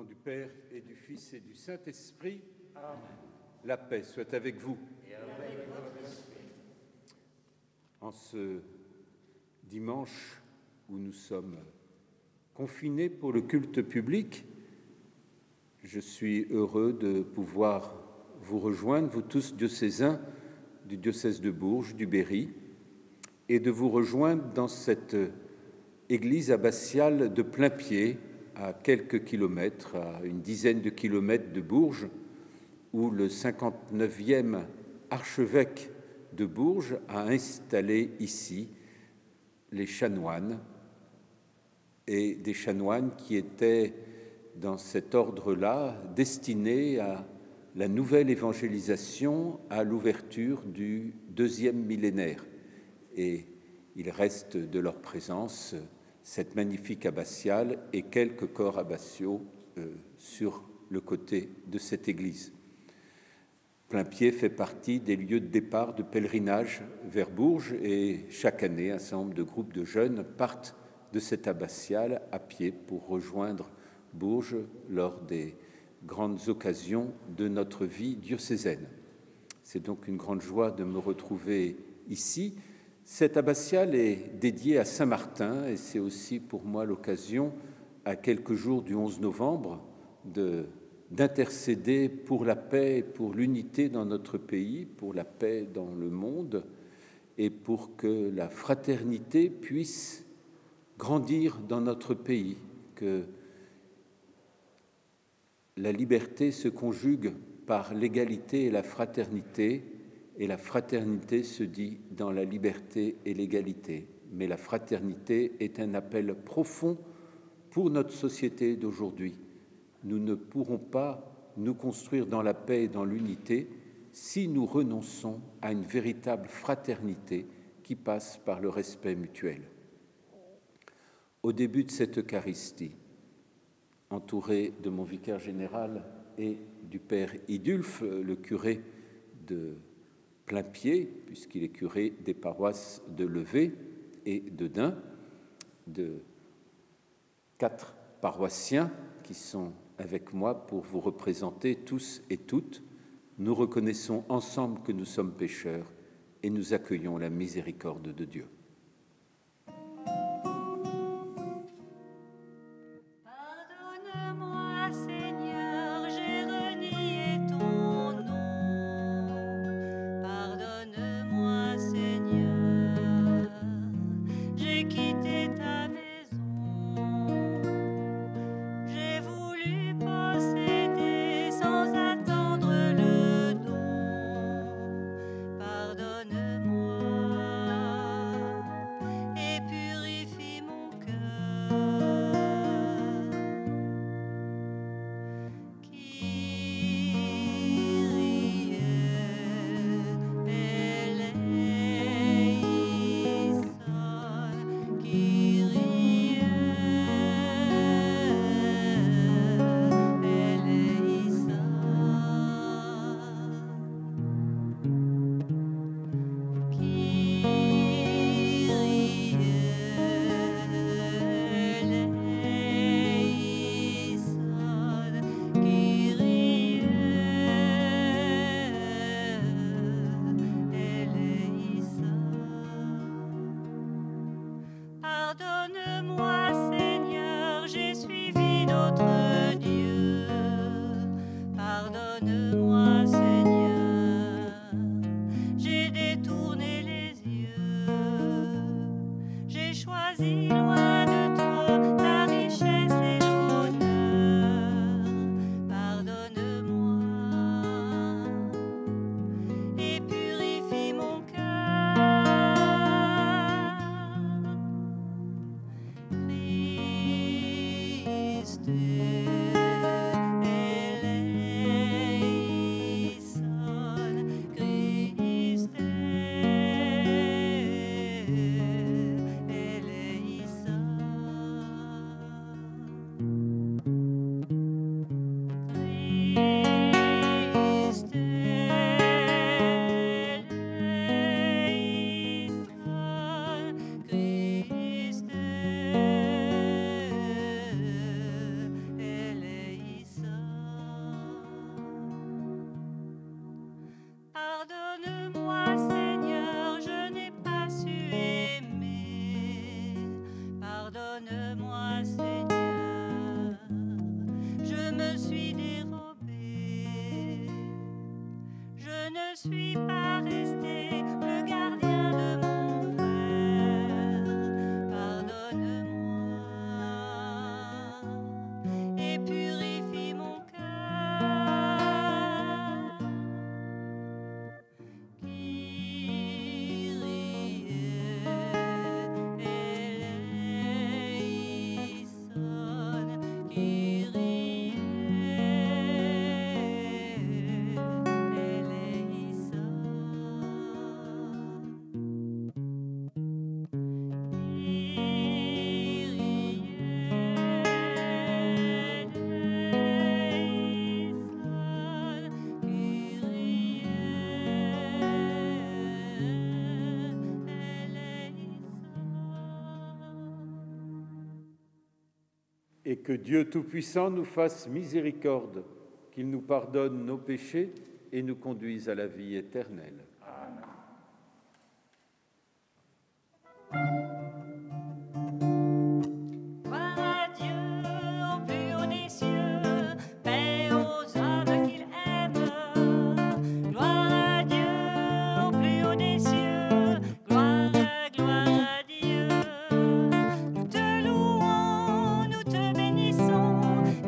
du Père et du Fils et du Saint-Esprit. Amen. La paix soit avec vous. Et avec votre esprit. En ce dimanche où nous sommes confinés pour le culte public, je suis heureux de pouvoir vous rejoindre, vous tous diocésains du diocèse de Bourges, du Berry, et de vous rejoindre dans cette église abbatiale de Plainpied, à quelques kilomètres, à une dizaine de kilomètres de Bourges, où le 59e archevêque de Bourges a installé ici les chanoines, et des chanoines qui étaient dans cet ordre-là destinés à la nouvelle évangélisation, à l'ouverture du deuxième millénaire. Et il reste de leur présence cette magnifique abbatiale et quelques corps abbatiaux sur le côté de cette église. Plainpied fait partie des lieux de départ de pèlerinage vers Bourges et chaque année, un certain nombre de groupes de jeunes partent de cette abbatiale à pied pour rejoindre Bourges lors des grandes occasions de notre vie diocésaine. C'est donc une grande joie de me retrouver ici. Cette abbatiale est dédiée à Saint-Martin et c'est aussi pour moi l'occasion, à quelques jours du 11 novembre, d'intercéder pour la paix et pour l'unité dans notre pays, pour la paix dans le monde et pour que la fraternité puisse grandir dans notre pays, que la liberté se conjugue par l'égalité et la fraternité se dit dans la liberté et l'égalité. Mais la fraternité est un appel profond pour notre société d'aujourd'hui. Nous ne pourrons pas nous construire dans la paix et dans l'unité si nous renonçons à une véritable fraternité qui passe par le respect mutuel. Au début de cette Eucharistie, entouré de mon vicaire général et du père Idulphe, le curé de Plainpied, puisqu'il est curé des paroisses de Levée et de Dun, de 4 paroissiens qui sont avec moi pour vous représenter tous et toutes. Nous reconnaissons ensemble que nous sommes pécheurs et nous accueillons la miséricorde de Dieu. suis pas resté le gardien de mon frère. Pardonne-moi et purifie mon cœur. Kyrie eleison, Kyrie Et que Dieu Tout-Puissant nous fasse miséricorde, qu'il nous pardonne nos péchés et nous conduise à la vie éternelle. Gloire à Dieu au plus haut des cieux, paix aux hommes qu'il aime. Gloire à Dieu au plus haut des cieux, gloire à Dieu. Nous te louons, nous te bénissons,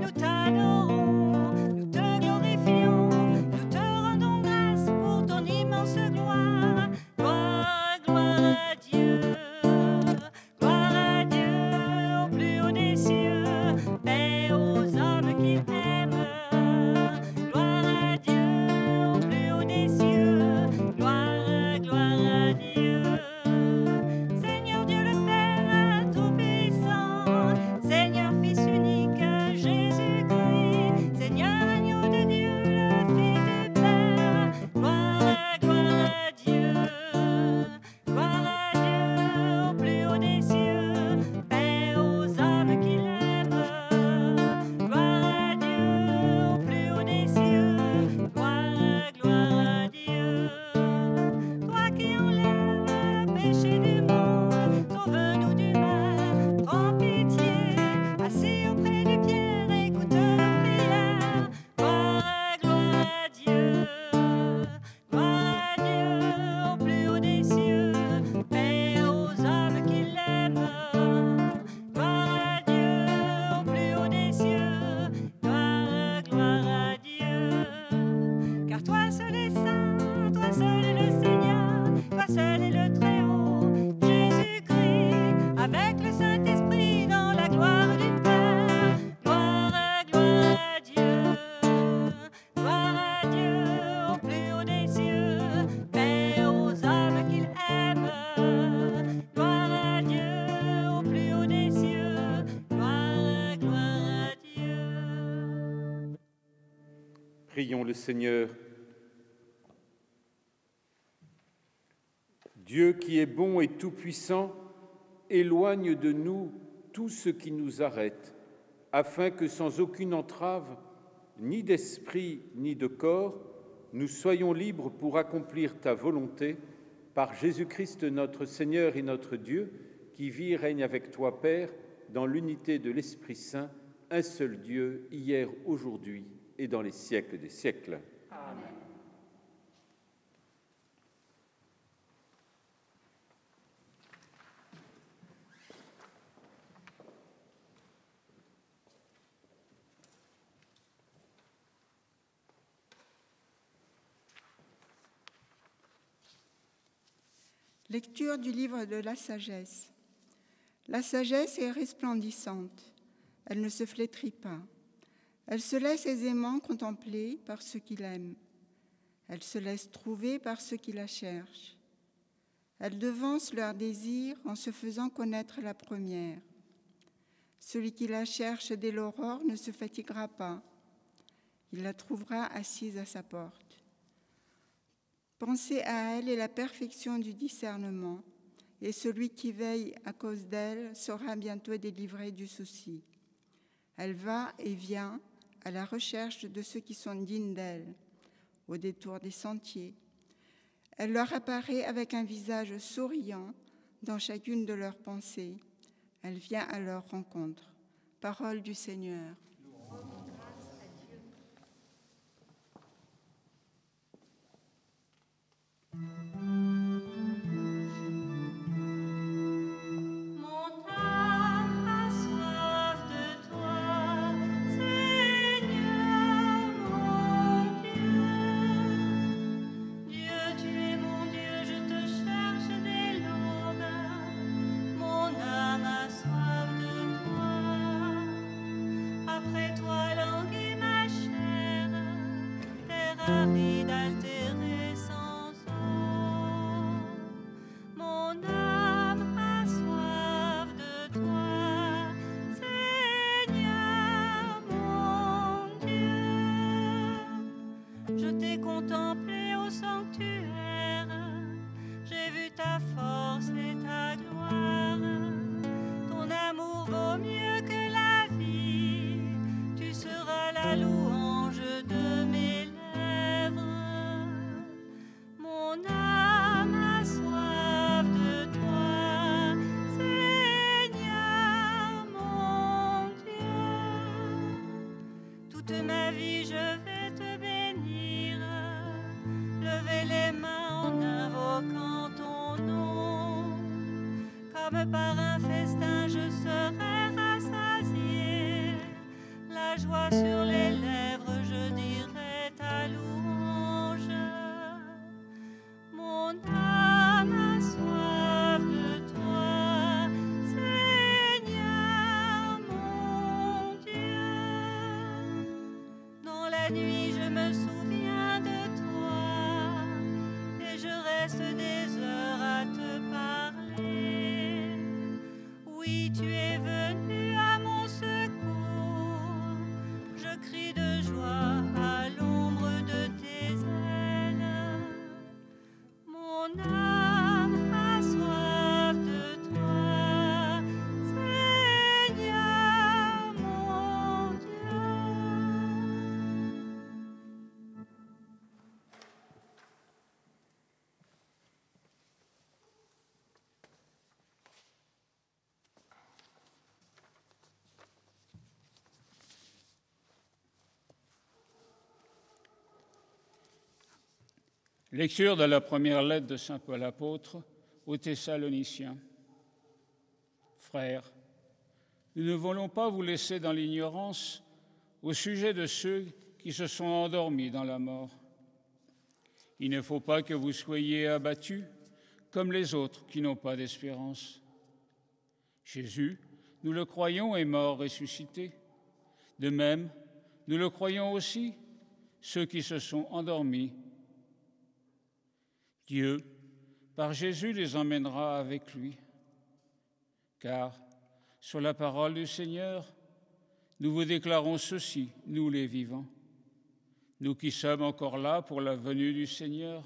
nous t'adorons, nous te glorifions, nous te rendons grâce pour ton immense gloire. Gloire à Dieu. Gloire à Dieu au plus haut des cieux, paix aux hommes qu'il aime. Gloire à Dieu au plus haut des cieux, gloire à Dieu. Seigneur Dieu le Père Tout-Puissant, Seigneur Fils unique Jésus-Christ, Seigneur agneau de Dieu, le Fils du Père. Gloire à Dieu. Gloire à Dieu au plus haut des cieux, paix aux hommes qu'il aime. Gloire à Dieu au plus haut des cieux, gloire à Dieu. Toi qui enlèves le péché du monde, sauve-nous du mal, prends pitié. Assis auprès du Pierre, écoute nos prières. Gloire à Dieu. Gloire à Dieu au plus haut des cieux, paix aux hommes qu'il aime. Gloire à Dieu au plus haut des cieux, gloire à Dieu. Car toi seul est saint, toi seul est le Seigneur, toi seul est le Très-Haut, Jésus-Christ, avec le Saint-Esprit dans la gloire du Père. Gloire à Dieu. Gloire à Dieu au plus haut des cieux, paix aux hommes qu'il aime. Gloire à Dieu au plus haut des cieux, gloire à Dieu. Prions le Seigneur. Dieu qui est bon et tout-puissant, éloigne de nous tout ce qui nous arrête, afin que sans aucune entrave, ni d'esprit ni de corps, nous soyons libres pour accomplir ta volonté, par Jésus-Christ notre Seigneur et notre Dieu, qui vit et règne avec toi, Père, dans l'unité de l'Esprit Saint, un seul Dieu, hier, aujourd'hui et dans les siècles des siècles. Amen. Lecture du livre de la sagesse. La sagesse est resplendissante, elle ne se flétrit pas. Elle se laisse aisément contempler par ceux qui l'aiment. Elle se laisse trouver par ceux qui la cherchent. Elle devance leurs désirs en se faisant connaître la première. Celui qui la cherche dès l'aurore ne se fatiguera pas. Il la trouvera assise à sa porte. Penser à elle est la perfection du discernement, et celui qui veille à cause d'elle sera bientôt délivré du souci. Elle va et vient à la recherche de ceux qui sont dignes d'elle, au détour des sentiers. Elle leur apparaît avec un visage souriant dans chacune de leurs pensées. Elle vient à leur rencontre. Parole du Seigneur. aride altérée sans eau. Mon âme a soif de toi, Seigneur mon Dieu. Je t'ai contemplé au sanctuaire, j'ai vu ta force et ta gloire. Ton amour vaut mieux que la vie, tu seras la louange de mes lèvres. Mon âme a soif de toi, Seigneur mon Dieu. Toute ma vie je vais te bénir, lever les mains en invoquant ton nom. Comme par un festin je serai rassasié, la joie sur les lèvres, je dirai ta louange. Mon âme a soif de toi, Seigneur mon Dieu. Dans la nuit je me souviens de toi, et je reste des heures à te parler. Oui, tu es venu à mon secours, je crie de joie à l'ombre de tes ailes. Mon âme a soif de toi, Seigneur mon Dieu. Lecture de la première lettre de saint Paul apôtre aux Thessaloniciens. Frères, nous ne voulons pas vous laisser dans l'ignorance au sujet de ceux qui se sont endormis dans la mort. Il ne faut pas que vous soyez abattus comme les autres qui n'ont pas d'espérance. Jésus, nous le croyons, est mort ressuscité. De même, nous le croyons aussi, ceux qui se sont endormis. Dieu, par Jésus, les emmènera avec lui. Car, sur la parole du Seigneur, nous vous déclarons ceci, nous les vivants. Nous qui sommes encore là pour la venue du Seigneur,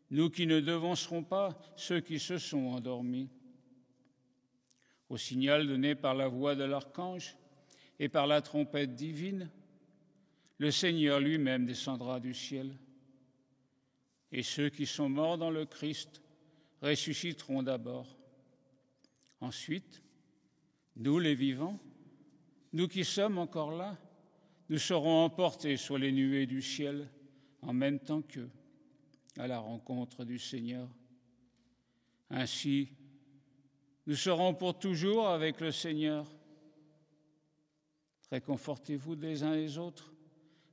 nous qui ne devancerons pas ceux qui se sont endormis. Au signal donné par la voix de l'archange et par la trompette divine, le Seigneur lui-même descendra du ciel. Et ceux qui sont morts dans le Christ ressusciteront d'abord. Ensuite, nous les vivants, nous qui sommes encore là, nous serons emportés sur les nuées du ciel en même temps qu'eux, à la rencontre du Seigneur. Ainsi, nous serons pour toujours avec le Seigneur. Réconfortez-vous les uns les autres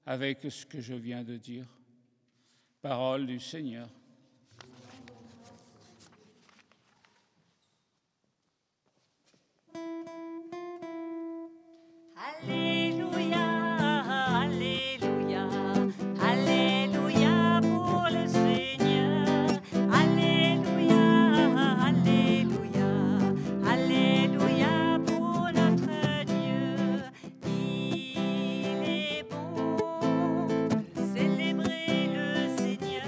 avec ce que je viens de dire. Parole du Seigneur. Alléluia, Alléluia, Alléluia pour le Seigneur. Alléluia, Alléluia, Alléluia pour notre Dieu. Il est bon de célébrer le Seigneur.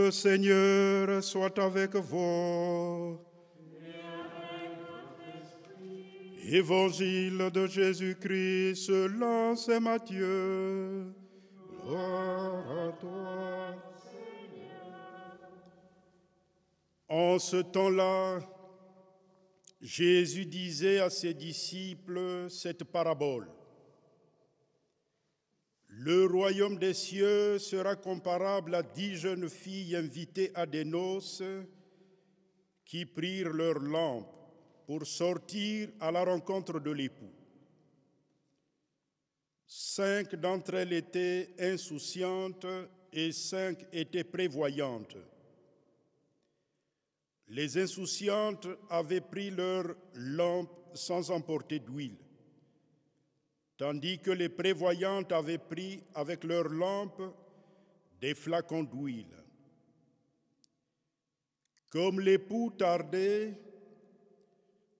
Le Seigneur soit avec vous. Évangile de Jésus-Christ selon saint Matthieu. Gloire à toi. En ce temps-là, Jésus disait à ses disciples cette parabole. Le royaume des cieux sera comparable à 10 jeunes filles invitées à des noces qui prirent leurs lampes pour sortir à la rencontre de l'époux. 5 d'entre elles étaient insouciantes et 5 étaient prévoyantes. Les insouciantes avaient pris leurs lampes sans emporter d'huile, tandis que les prévoyantes avaient pris avec leurs lampes des flacons d'huile. Comme l'époux tardait,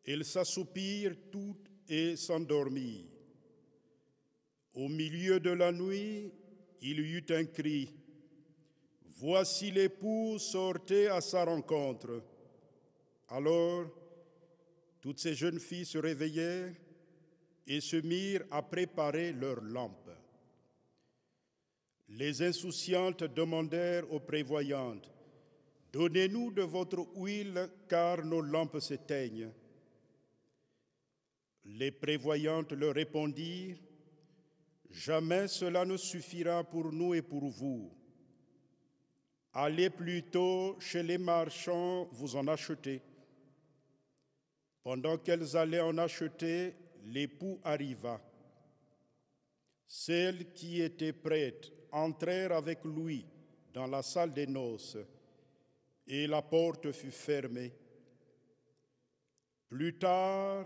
elles s'assoupirent toutes et s'endormirent. Au milieu de la nuit, il y eut un cri. Voici l'époux, sortez à sa rencontre. Alors, toutes ces jeunes filles se réveillèrent et se mirent à préparer leurs lampes. Les insouciantes demandèrent aux prévoyantes, « Donnez-nous de votre huile, car nos lampes s'éteignent. » Les prévoyantes leur répondirent, « Jamais cela ne suffira pour nous et pour vous. Allez plutôt chez les marchands vous en acheter. » Pendant qu'elles allaient en acheter, l'époux arriva. Celles qui étaient prêtes entrèrent avec lui dans la salle des noces, et la porte fut fermée. Plus tard,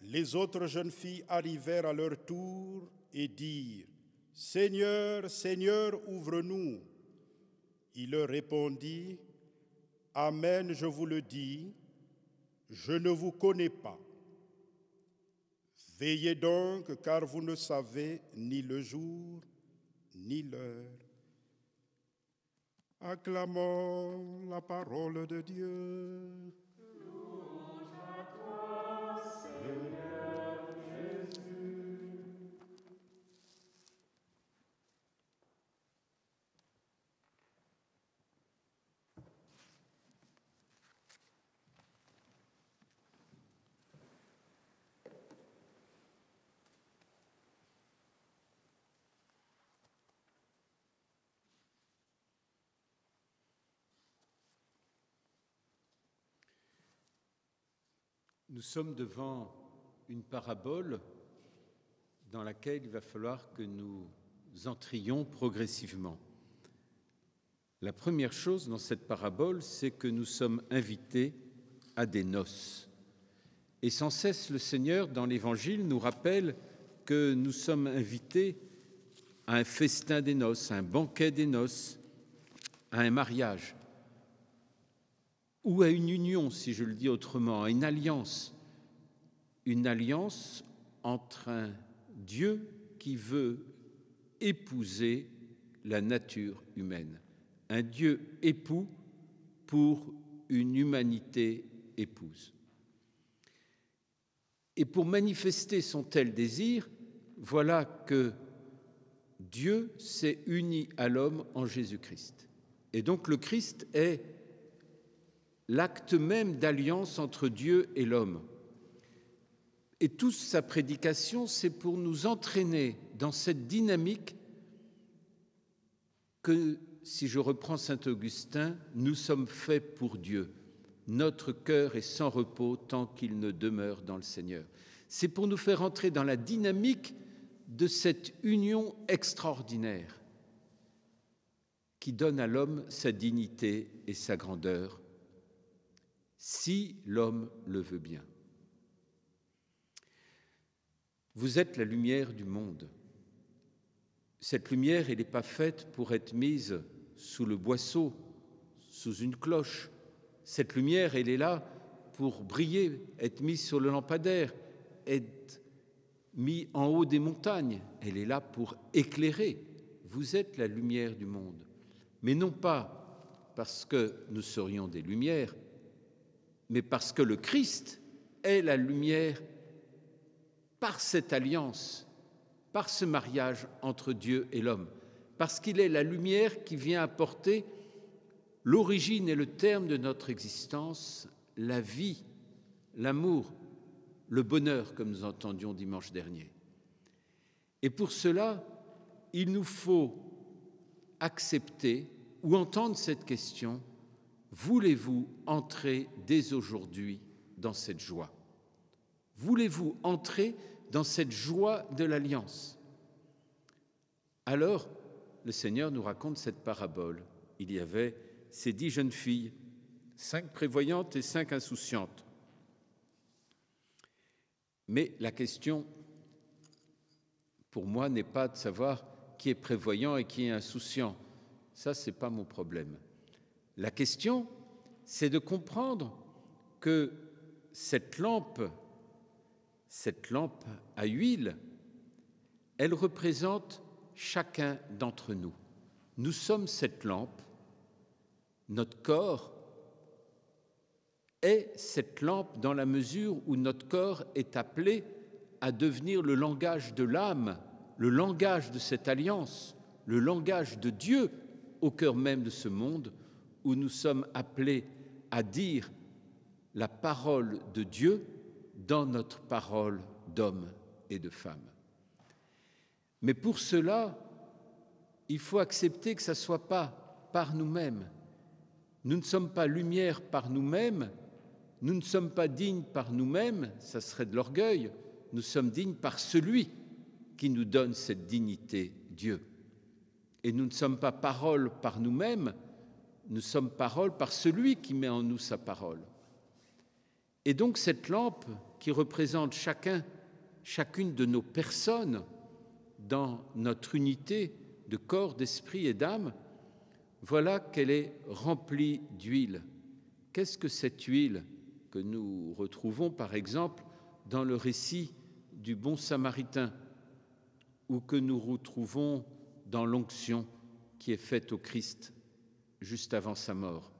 les autres jeunes filles arrivèrent à leur tour et dirent, « Seigneur, Seigneur, ouvre-nous. » Il leur répondit, « Amen, je vous le dis, je ne vous connais pas. Veillez donc, car vous ne savez ni le jour, ni l'heure. » Acclamons la parole de Dieu. Louange à toi, Seigneur Jésus. Nous sommes devant une parabole dans laquelle il va falloir que nous entrions progressivement. La première chose dans cette parabole, c'est que nous sommes invités à des noces. Et sans cesse, le Seigneur, dans l'Évangile, nous rappelle que nous sommes invités à un festin des noces, à un banquet des noces, à un mariage, ou à une union, si je le dis autrement, à une alliance entre un Dieu qui veut épouser la nature humaine, un Dieu époux pour une humanité épouse. Et pour manifester son tel désir, voilà que Dieu s'est uni à l'homme en Jésus-Christ. Et donc le Christ est l'acte même d'alliance entre Dieu et l'homme. Et toute sa prédication, c'est pour nous entraîner dans cette dynamique que, si je reprends saint Augustin, nous sommes faits pour Dieu. Notre cœur est sans repos tant qu'il ne demeure dans le Seigneur. C'est pour nous faire entrer dans la dynamique de cette union extraordinaire qui donne à l'homme sa dignité et sa grandeur, si l'homme le veut bien. Vous êtes la lumière du monde. Cette lumière, elle n'est pas faite pour être mise sous le boisseau, sous une cloche. Cette lumière, elle est là pour briller, être mise sur le lampadaire, être mise en haut des montagnes. Elle est là pour éclairer. Vous êtes la lumière du monde. Mais non pas parce que nous serions des lumières, mais parce que le Christ est la lumière par cette alliance, par ce mariage entre Dieu et l'homme, parce qu'il est la lumière qui vient apporter l'origine et le terme de notre existence, la vie, l'amour, le bonheur, comme nous entendions dimanche dernier. Et pour cela, il nous faut accepter ou entendre cette question: voulez-vous entrer dès aujourd'hui dans cette joie? Voulez-vous entrer dans cette joie de l'alliance? Alors, le Seigneur nous raconte cette parabole. Il y avait ces 10 jeunes filles, 5 prévoyantes et 5 insouciantes. Mais la question, pour moi, n'est pas de savoir qui est prévoyant et qui est insouciant. Ça, ce n'est pas mon problème. La question, c'est de comprendre que cette lampe à huile, elle représente chacun d'entre nous. Nous sommes cette lampe, notre corps est cette lampe dans la mesure où notre corps est appelé à devenir le langage de l'âme, le langage de cette alliance, le langage de Dieu au cœur même de ce monde où nous sommes appelés à dire la parole de Dieu dans notre parole d'homme et de femme. Mais pour cela, il faut accepter que ça ne soit pas par nous-mêmes. Nous ne sommes pas lumière par nous-mêmes, nous ne sommes pas dignes par nous-mêmes, ça serait de l'orgueil, nous sommes dignes par celui qui nous donne cette dignité, Dieu. Et nous ne sommes pas parole par nous-mêmes, nous sommes parole par celui qui met en nous sa parole. Et donc cette lampe qui représente chacune de nos personnes dans notre unité de corps, d'esprit et d'âme, voilà qu'elle est remplie d'huile. Qu'est-ce que cette huile que nous retrouvons par exemple dans le récit du bon Samaritain ou que nous retrouvons dans l'onction qui est faite au Christ juste avant sa mort?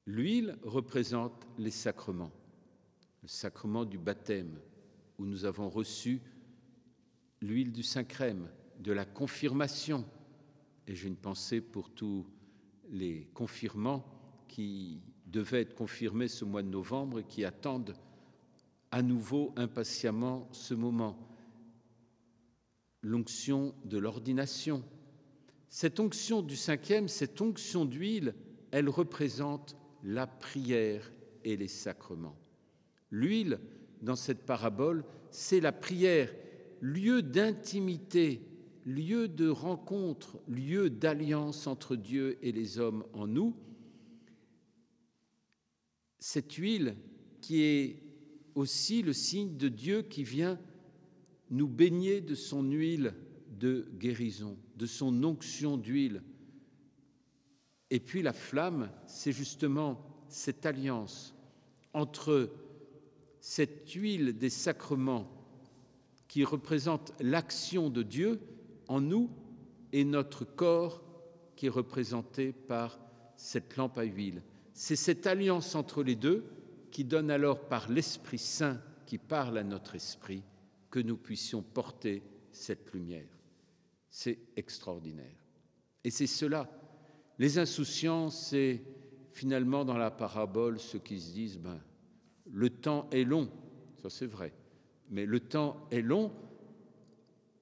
L'huile représente les sacrements, le sacrement du baptême où nous avons reçu l'huile du Saint-Crème, de la confirmation. Et j'ai une pensée pour tous les confirmants qui devaient être confirmés ce mois de novembre et qui attendent à nouveau impatiemment ce moment. L'onction de l'ordination. Cette onction du 5e, cette onction d'huile, elle représente la prière et les sacrements. L'huile, dans cette parabole, c'est la prière, lieu d'intimité, lieu de rencontre, lieu d'alliance entre Dieu et les hommes en nous. Cette huile qui est aussi le signe de Dieu qui vient nous baigner de son huile de guérison, de son onction d'huile. Et puis la flamme, c'est justement cette alliance entre cette huile des sacrements qui représente l'action de Dieu en nous et notre corps qui est représenté par cette lampe à huile. C'est cette alliance entre les deux qui donne alors par l'Esprit Saint qui parle à notre esprit que nous puissions porter cette lumière. C'est extraordinaire. Et c'est cela. Les insouciants, c'est finalement dans la parabole ceux qui se disent le temps est long, ça c'est vrai, mais le temps est long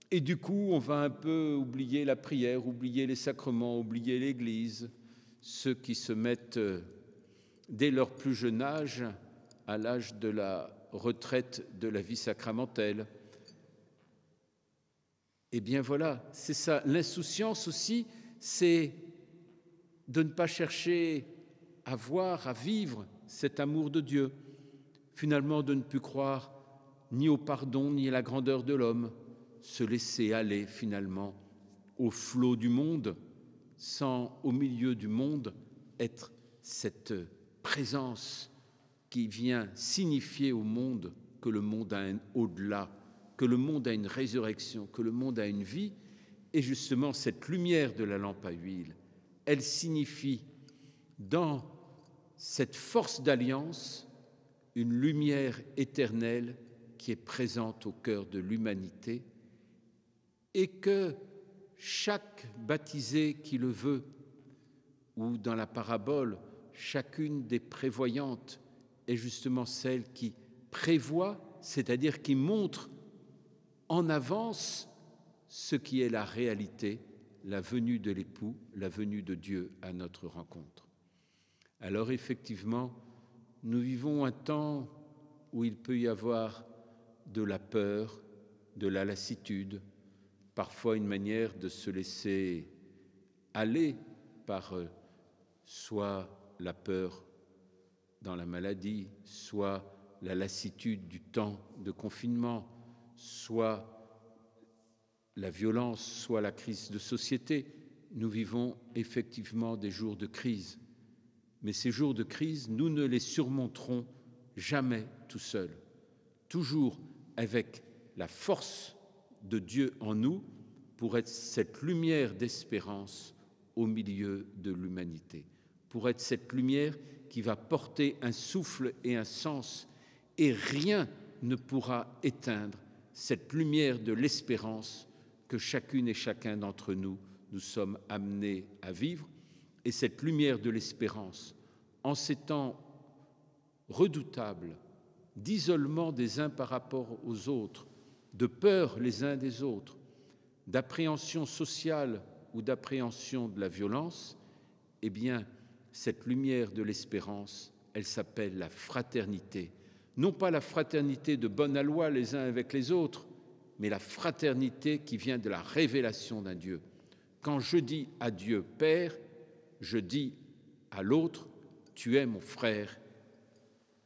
et du coup on va un peu oublier la prière, oublier les sacrements, oublier l'Église, ceux qui se mettent dès leur plus jeune âge, à l'âge de la retraite de la vie sacramentelle. Eh bien voilà, c'est ça. L'insouciance aussi, c'est de ne pas chercher à voir, à vivre cet amour de Dieu. Finalement, de ne plus croire ni au pardon, ni à la grandeur de l'homme. Se laisser aller finalement au flot du monde, sans, au milieu du monde, être cette présence qui vient signifier au monde que le monde a un au-delà, que le monde a une résurrection, que le monde a une vie, et justement cette lumière de la lampe à huile, elle signifie dans cette force d'alliance une lumière éternelle qui est présente au cœur de l'humanité et que chaque baptisé qui le veut, ou dans la parabole, chacune des prévoyantes est justement celle qui prévoit, c'est-à-dire qui montre en avance ce qui est la réalité, la venue de l'époux, la venue de Dieu à notre rencontre. Alors effectivement, nous vivons un temps où il peut y avoir de la peur, de la lassitude, parfois une manière de se laisser aller par soit la peur dans la maladie, soit la lassitude du temps de confinement, soit la violence, soit la crise de société. Nous vivons effectivement des jours de crise. Mais ces jours de crise, nous ne les surmonterons jamais tout seuls. Toujours avec la force de Dieu en nous pour être cette lumière d'espérance au milieu de l'humanité. Pour être cette lumière qui va porter un souffle et un sens, et rien ne pourra éteindre cette lumière de l'espérance que chacune et chacun d'entre nous, nous sommes amenés à vivre. Et cette lumière de l'espérance, en ces temps redoutables, d'isolement des uns par rapport aux autres, de peur les uns des autres, d'appréhension sociale ou d'appréhension de la violence, eh bien, cette lumière de l'espérance, elle s'appelle la fraternité. Non pas la fraternité de bonne aloi les uns avec les autres, mais la fraternité qui vient de la révélation d'un Dieu. Quand je dis à Dieu Père, je dis à l'autre, tu es mon frère,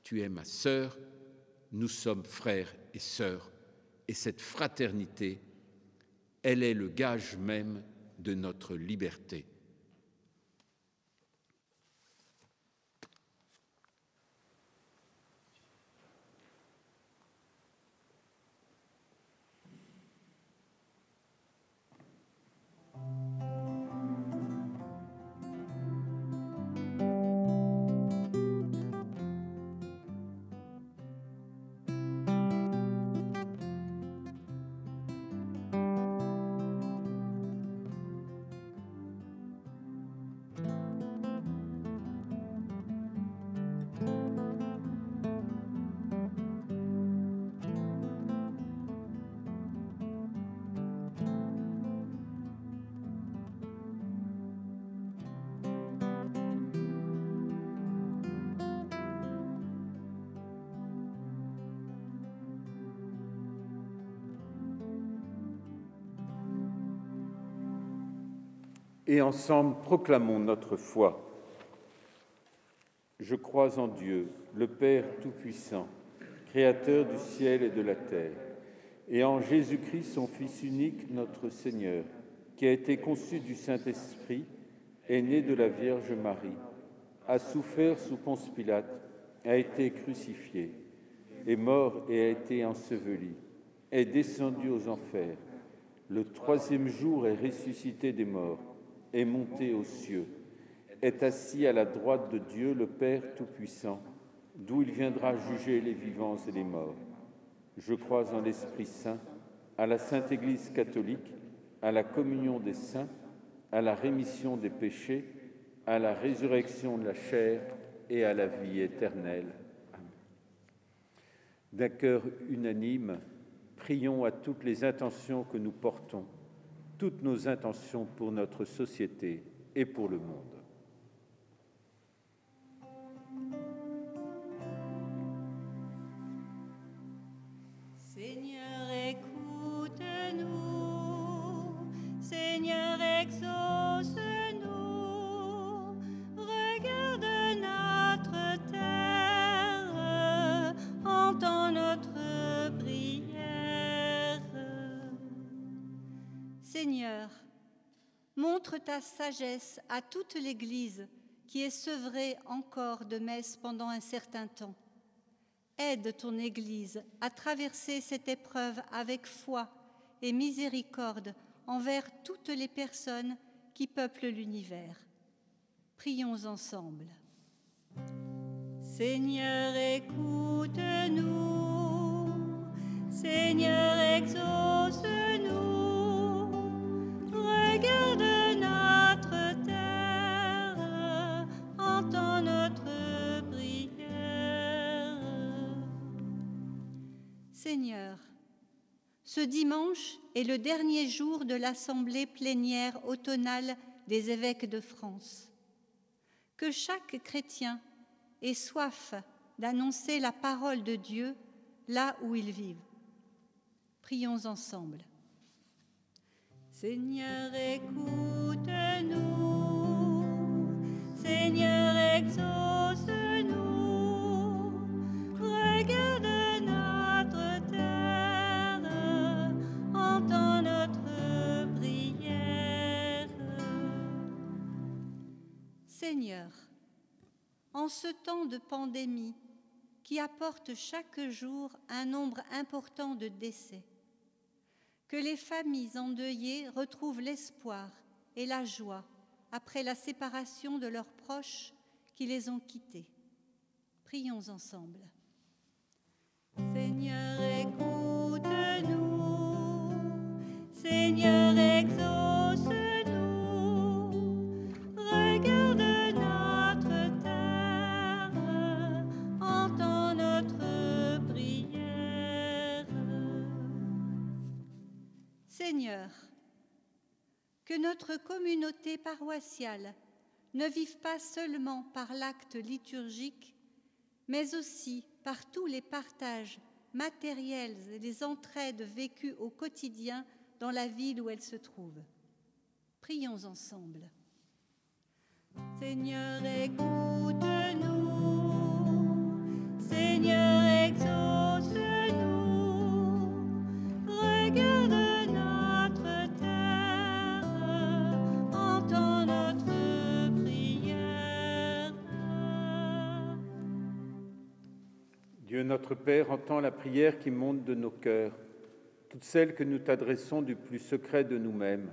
tu es ma sœur, nous sommes frères et sœurs. Et cette fraternité, elle est le gage même de notre liberté. Et ensemble proclamons notre foi. Je crois en Dieu, le Père Tout-Puissant, Créateur du ciel et de la terre, et en Jésus-Christ, son Fils unique, notre Seigneur, qui a été conçu du Saint-Esprit, est né de la Vierge Marie, a souffert sous Ponce Pilate, a été crucifié, est mort et a été enseveli, est descendu aux enfers, le troisième jour est ressuscité des morts, est monté aux cieux, est assis à la droite de Dieu, le Père Tout-Puissant, d'où il viendra juger les vivants et les morts. Je crois en l'Esprit Saint, à la Sainte Église catholique, à la communion des saints, à la rémission des péchés, à la résurrection de la chair et à la vie éternelle. Amen. D'un cœur unanime, prions à toutes les intentions que nous portons, toutes nos intentions pour notre société et pour le monde. Seigneur, écoute-nous. Seigneur, exauce-nous. Regarde notre terre, entends notre prière. Seigneur, montre ta sagesse à toute l'Église qui est sevrée encore de messe pendant un certain temps. Aide ton Église à traverser cette épreuve avec foi et miséricorde envers toutes les personnes qui peuplent l'univers. Prions ensemble. Seigneur, écoute-nous. Seigneur, exauce-nous. Regarde notre terre, entends notre prière. Seigneur, ce dimanche est le dernier jour de l'Assemblée plénière automnale des évêques de France. Que chaque chrétien ait soif d'annoncer la parole de Dieu là où ils vivent. Prions ensemble. Seigneur, écoute-nous. Seigneur, exauce-nous. Regarde notre terre, entends notre prière. Seigneur, en ce temps de pandémie qui apporte chaque jour un nombre important de décès, que les familles endeuillées retrouvent l'espoir et la joie après la séparation de leurs proches qui les ont quittés. Prions ensemble. Seigneur, écoute-nous. Seigneur, exauce-nous. Regarde notre terre, entends notre prière. Seigneur, que notre communauté paroissiale ne vive pas seulement par l'acte liturgique, mais aussi par tous les partages matériels et les entraides vécues au quotidien dans la ville où elle se trouve. Prions ensemble. Seigneur, écoute-nous. Seigneur, exauce-nous. Regarde notre terre, entends notre prière. Dieu notre Père, entends la prière qui monte de nos cœurs, toutes celles que nous t'adressons du plus secret de nous-mêmes,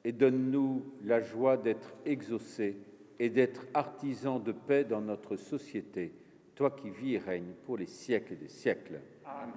et donne-nous la joie d'être exaucés et d'être artisans de paix dans notre société, toi qui vis et règnes pour les siècles des siècles. Amen.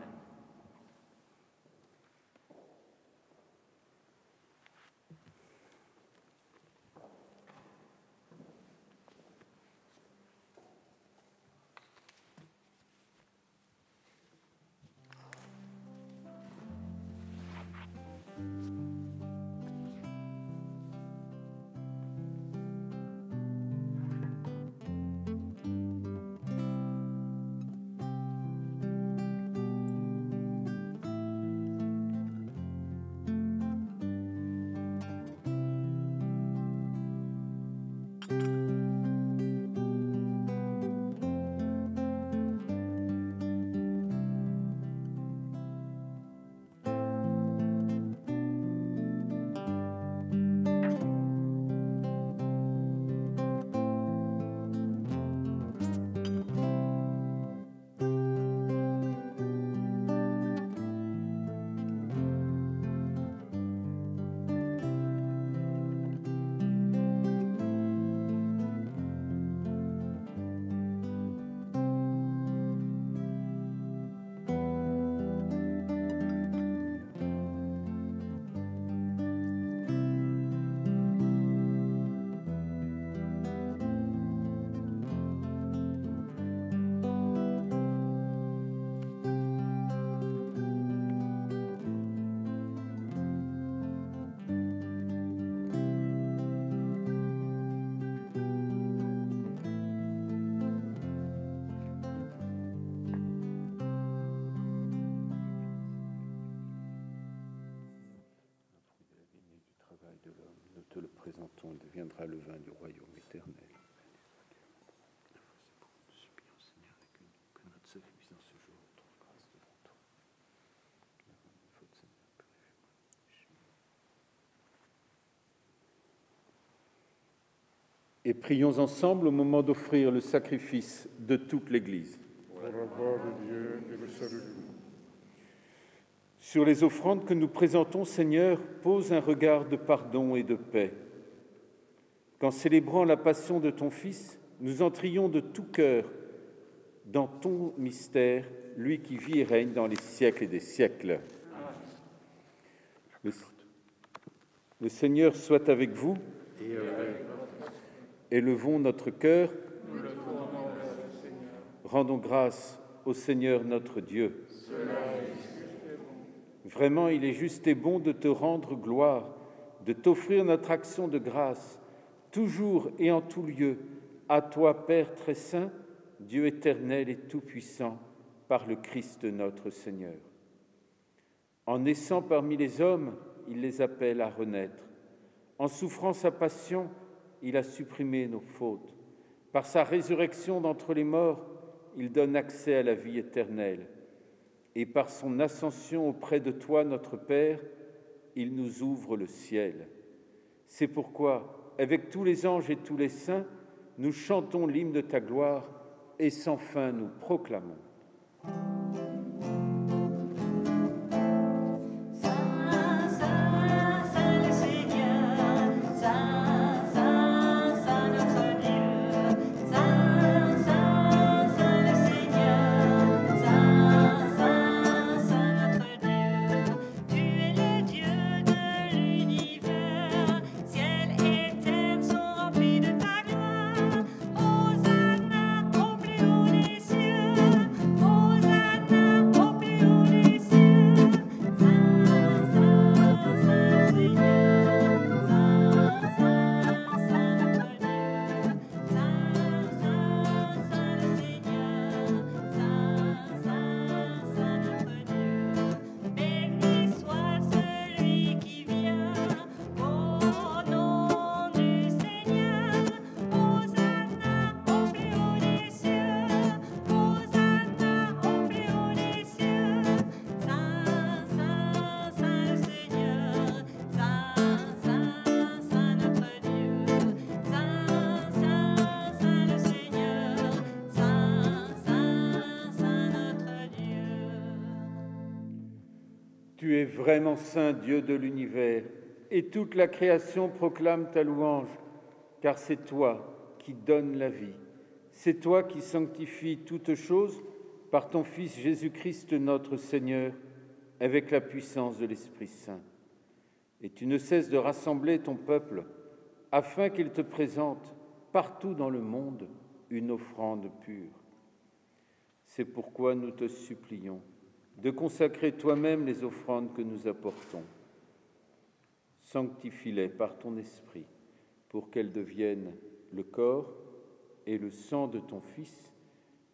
présentons deviendra le vin du royaume éternel. Seigneur, que notre service dans ce jour trouve grâce devant toi. Et prions ensemble au moment d'offrir le sacrifice de toute l'Église. Pour la gloire de Dieu et le salut du monde. Sur les offrandes que nous présentons, Seigneur, pose un regard de pardon et de paix. qu'en célébrant la passion de ton Fils, nous entrions de tout cœur dans ton mystère, lui qui vit et règne dans les siècles et des siècles. Le Seigneur soit avec vous. Élevons notre cœur. Rendons grâce au Seigneur notre Dieu. Vraiment, il est juste et bon de te rendre gloire, de t'offrir notre action de grâce, toujours et en tout lieu, à toi, Père très saint, Dieu éternel et tout-puissant, par le Christ notre Seigneur. En naissant parmi les hommes, il les appelle à renaître. En souffrant sa passion, il a supprimé nos fautes. Par sa résurrection d'entre les morts, il donne accès à la vie éternelle. Et par son ascension auprès de toi, notre Père, il nous ouvre le ciel. C'est pourquoi, avec tous les anges et tous les saints, nous chantons l'hymne de ta gloire et sans fin nous proclamons. Tu es vraiment saint, Dieu de l'univers, et toute la création proclame ta louange, car c'est toi qui donnes la vie. C'est toi qui sanctifies toutes choses par ton Fils Jésus-Christ notre Seigneur, avec la puissance de l'Esprit Saint. Et tu ne cesses de rassembler ton peuple, afin qu'il te présente partout dans le monde une offrande pure. C'est pourquoi nous te supplions de consacrer toi-même les offrandes que nous apportons. Sanctifie-les par ton esprit, pour qu'elles deviennent le corps et le sang de ton Fils,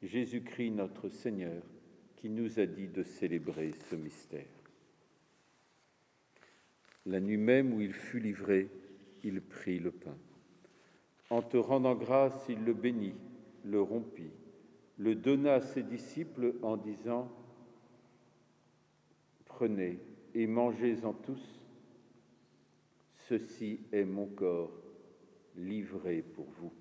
Jésus-Christ notre Seigneur, qui nous a dit de célébrer ce mystère. La nuit même où il fut livré, il prit le pain. En te rendant grâce, il le bénit, le rompit, le donna à ses disciples en disant : Prenez et mangez-en tous, ceci est mon corps livré pour vous.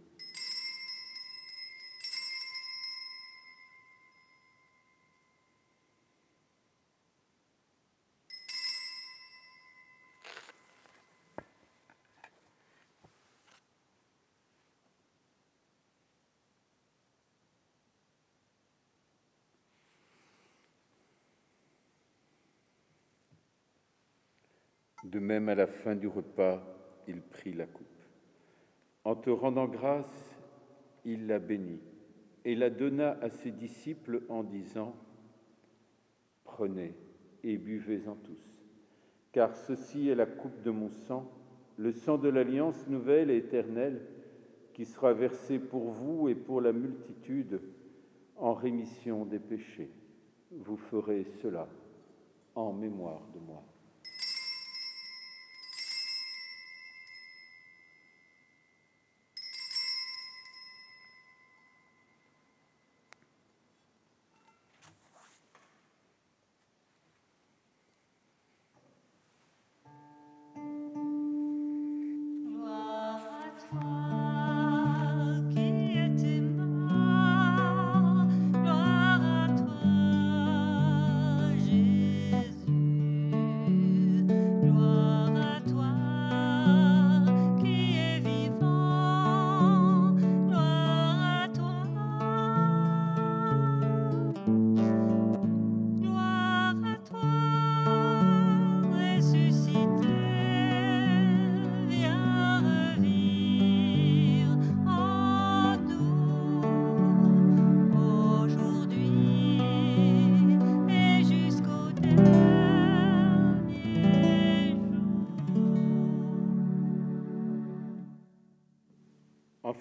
De même, à la fin du repas, il prit la coupe. En te rendant grâce, il la bénit et la donna à ses disciples en disant : Prenez et buvez-en tous, car ceci est la coupe de mon sang, le sang de l'alliance nouvelle et éternelle, qui sera versé pour vous et pour la multitude en rémission des péchés. Vous ferez cela en mémoire de moi. Jésus.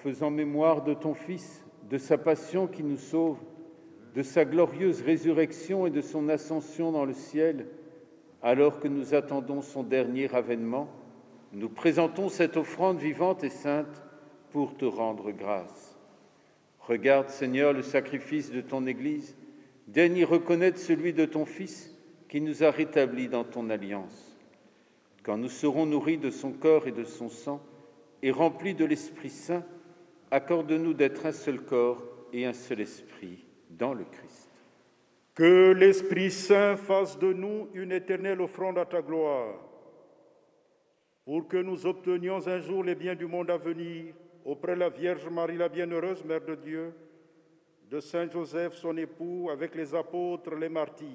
faisant mémoire de ton Fils, de sa passion qui nous sauve, de sa glorieuse résurrection et de son ascension dans le ciel, alors que nous attendons son dernier avènement, nous présentons cette offrande vivante et sainte pour te rendre grâce. Regarde, Seigneur, le sacrifice de ton Église, daigne y reconnaître celui de ton Fils qui nous a rétablis dans ton alliance. Quand nous serons nourris de son corps et de son sang et remplis de l'Esprit Saint, accorde-nous d'être un seul corps et un seul esprit dans le Christ. Que l'Esprit Saint fasse de nous une éternelle offrande à ta gloire, pour que nous obtenions un jour les biens du monde à venir, auprès de la Vierge Marie, la bienheureuse Mère de Dieu, de Saint Joseph, son époux, avec les apôtres, les martyrs,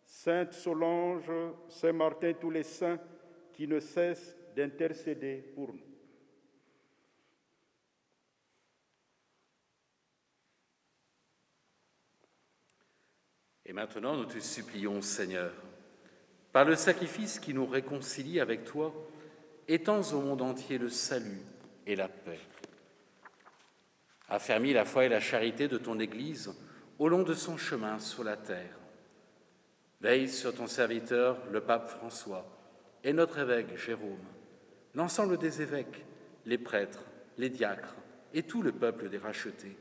Sainte Solange, Saint Martin, tous les saints qui ne cessent d'intercéder pour nous. Et maintenant, nous te supplions, Seigneur, par le sacrifice qui nous réconcilie avec toi, étends au monde entier le salut et la paix. Affermis la foi et la charité de ton Église au long de son chemin sur la terre. Veille sur ton serviteur, le pape François, et notre évêque Jérôme, l'ensemble des évêques, les prêtres, les diacres et tout le peuple des rachetés.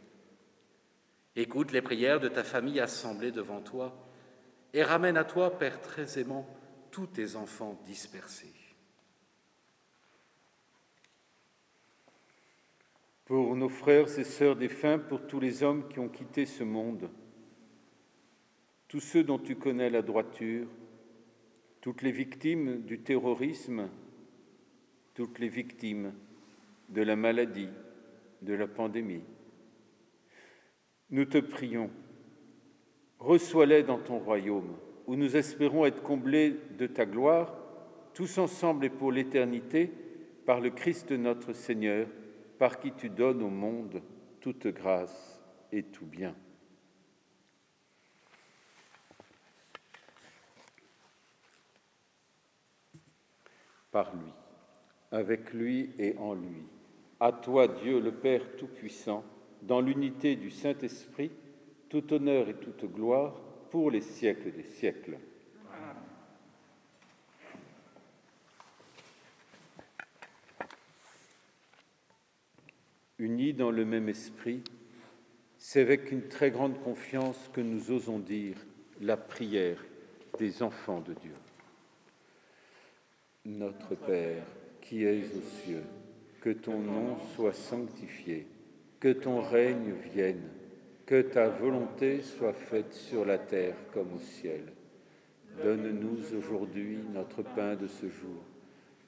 Écoute les prières de ta famille assemblée devant toi et ramène à toi, Père très aimant, tous tes enfants dispersés. Pour nos frères et sœurs défunts, pour tous les hommes qui ont quitté ce monde, tous ceux dont tu connais la droiture, toutes les victimes du terrorisme, toutes les victimes de la maladie, de la pandémie. Nous te prions, reçois-les dans ton royaume, où nous espérons être comblés de ta gloire, tous ensemble et pour l'éternité, par le Christ notre Seigneur, par qui tu donnes au monde toute grâce et tout bien. Par lui, avec lui et en lui, à toi, Dieu le Père Tout-Puissant, dans l'unité du Saint-Esprit, tout honneur et toute gloire pour les siècles des siècles. Amen. Unis dans le même esprit, c'est avec une très grande confiance que nous osons dire la prière des enfants de Dieu. Notre Père, qui es aux cieux, que ton nom soit sanctifié, que ton règne vienne, que ta volonté soit faite sur la terre comme au ciel. Donne-nous aujourd'hui notre pain de ce jour.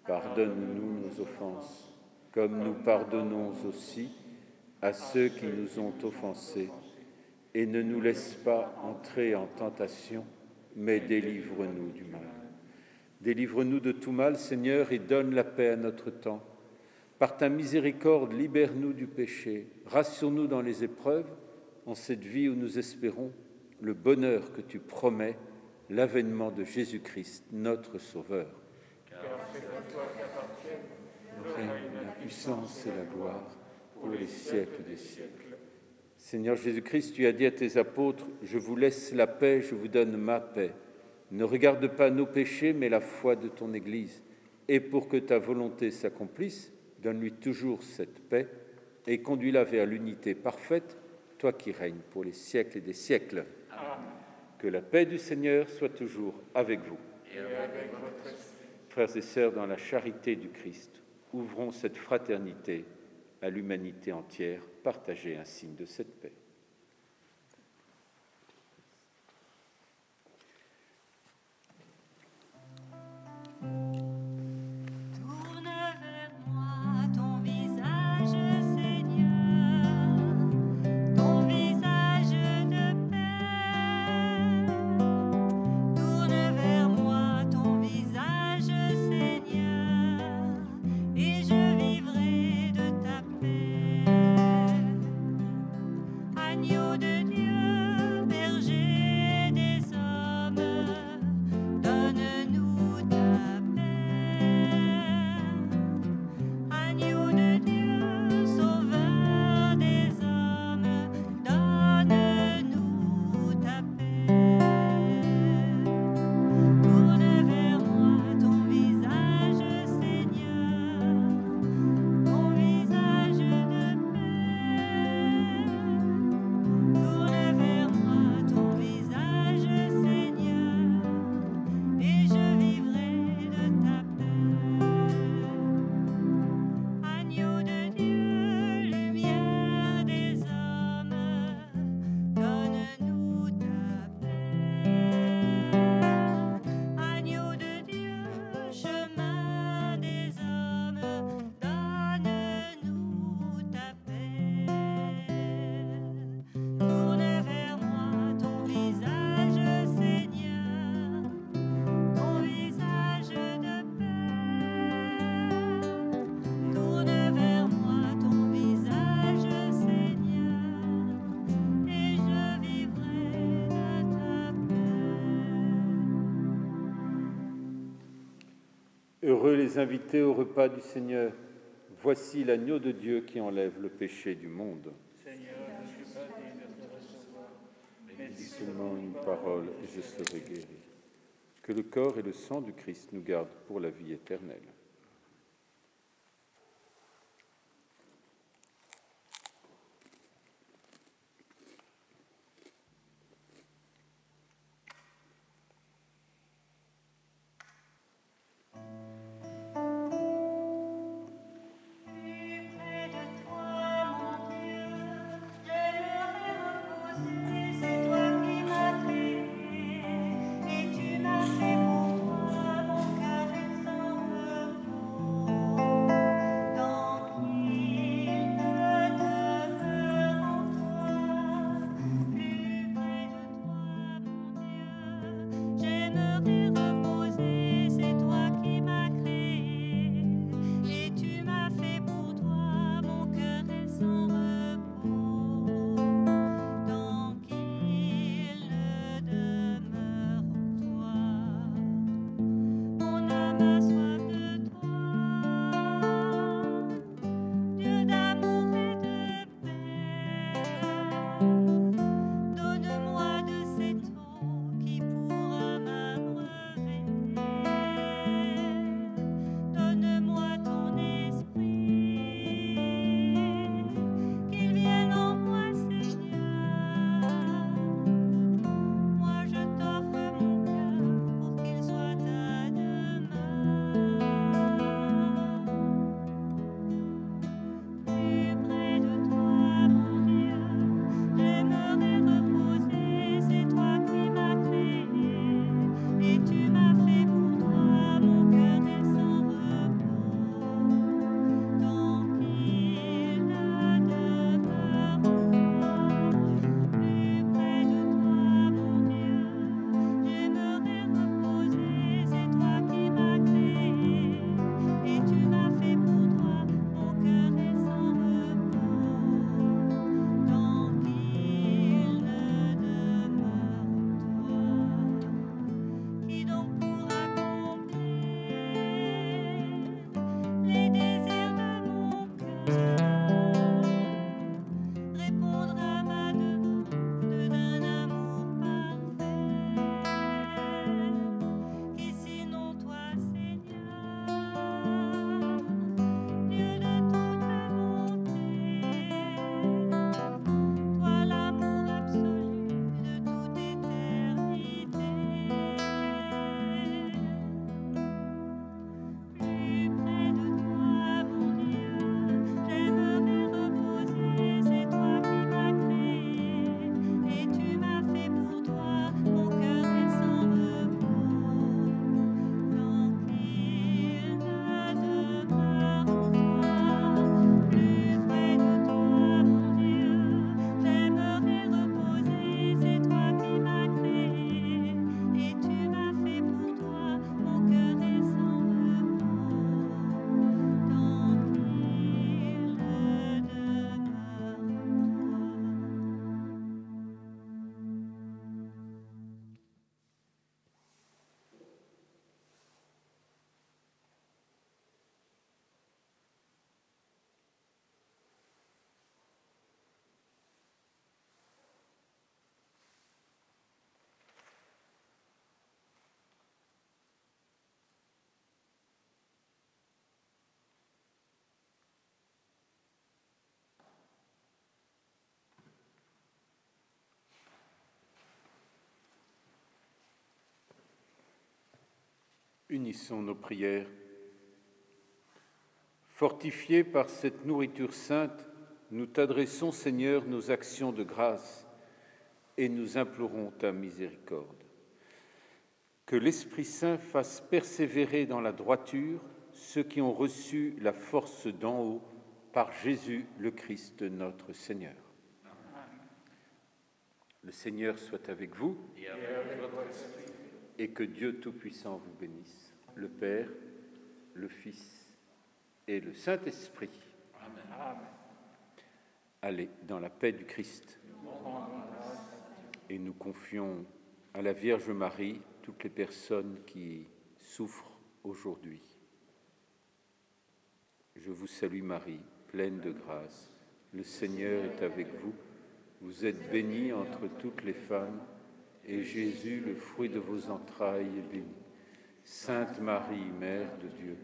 Pardonne-nous nos offenses, comme nous pardonnons aussi à ceux qui nous ont offensés. Et ne nous laisse pas entrer en tentation, mais délivre-nous du mal. Délivre-nous de tout mal, Seigneur, et donne la paix à notre temps. Par ta miséricorde, libère-nous du péché, rassure-nous dans les épreuves, en cette vie où nous espérons le bonheur que tu promets, l'avènement de Jésus-Christ, notre Sauveur. Car c'est à toi qu'appartiennent le règne, la puissance et la gloire pour les siècles des siècles. Seigneur Jésus-Christ, tu as dit à tes apôtres, « Je vous laisse la paix, je vous donne ma paix. Ne regarde pas nos péchés, mais la foi de ton Église. Et pour que ta volonté s'accomplisse, donne-lui toujours cette paix et conduis-la vers l'unité parfaite, toi qui règnes pour les siècles et des siècles. » Amen. Que la paix du Seigneur soit toujours avec vous. Et avec votre esprit. Frères et sœurs, dans la charité du Christ, ouvrons cette fraternité à l'humanité entière, partagez un signe de cette paix. À Heureux les invités au repas du Seigneur. Voici l'agneau de Dieu qui enlève le péché du monde. Seigneur, je ne suis pas digne de te recevoir, mais Dis seulement une parole et je serai guéri. Que le corps et le sang du Christ nous gardent pour la vie éternelle. Unissons nos prières. Fortifiés par cette nourriture sainte, nous t'adressons, Seigneur, nos actions de grâce et nous implorons ta miséricorde. Que l'Esprit Saint fasse persévérer dans la droiture ceux qui ont reçu la force d'en haut par Jésus le Christ notre Seigneur. Le Seigneur soit avec vous et que Dieu Tout-Puissant vous bénisse, le Père, le Fils et le Saint-Esprit. Amen. Allez dans la paix du Christ. Et nous confions à la Vierge Marie toutes les personnes qui souffrent aujourd'hui. Je vous salue Marie, pleine de grâce. Le Seigneur est avec vous. Vous êtes bénie entre toutes les femmes, et Jésus, le fruit de vos entrailles, est béni. Sainte Marie, Mère de Dieu,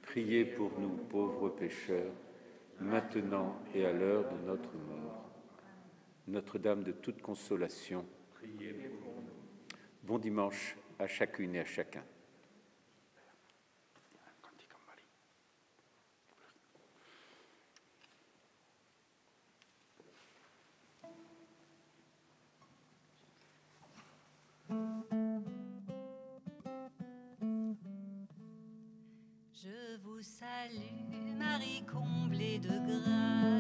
priez pour nous pauvres pécheurs, maintenant et à l'heure de notre mort. Notre-Dame de toute consolation, priez pour nous. Bon dimanche à chacune et à chacun. Je vous salue, Marie comblée de grâce.